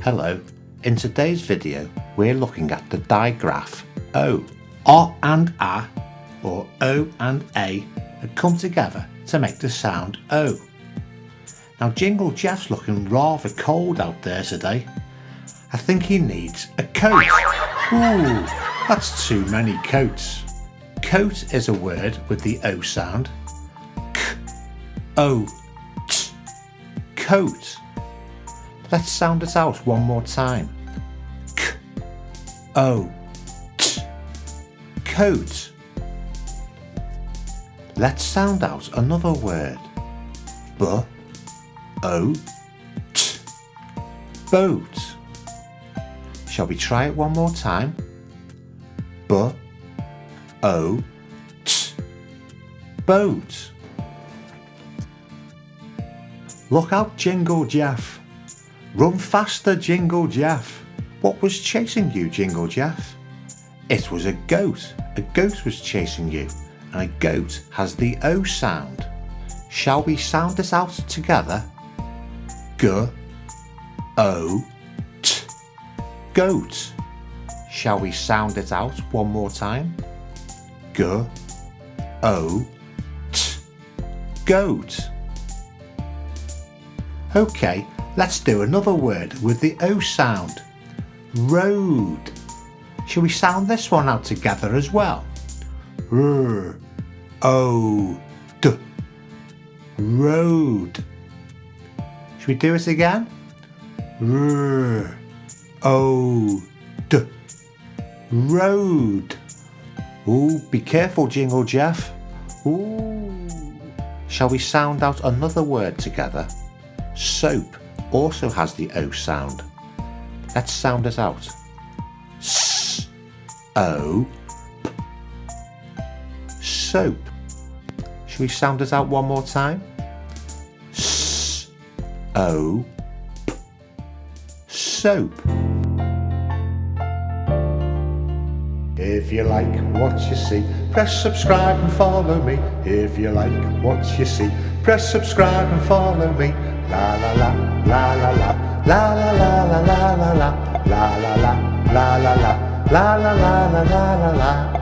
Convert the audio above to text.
Hello, in today's video we're looking at the digraph O. O and A, or O and A, have come together to make the sound O. Now Jingle Jeff's looking rather cold out there today. I think he needs a coat. Ooh, that's too many coats. Coat is a word with the O sound. K-O-T. Coat. Let's sound it out one more time. K-O-T. Coat. Let's sound out another word. B-O-T. Boat. Shall we try it one more time? B-O-T. Boat. Look out, Jingle Jeff. Run faster, Jingle Jeff. What was chasing you, Jingle Jeff? It was a goat. A goat was chasing you, and a goat has the O sound. Shall we sound this out together? G-O-T. Goat. Shall we sound it out one more time? G-O-T. Goat. Okay, let's do another word with the O sound. Road. Shall we sound this one out together as well? R-O-D. Road. Shall we do it again? R-O-D. Road. Ooh, be careful, Jingle Jeff. Ooh. Shall we sound out another word together? Soap also has the O sound. Let's sound it out. S-O-P. Soap. Shall we sound it out one more time? S-O-P. Soap. If you like what you see, press subscribe and follow me. If you like what you see, press subscribe and follow me. La la la, la la la, la la la la la la la, la la la, la la la, la la la la la la.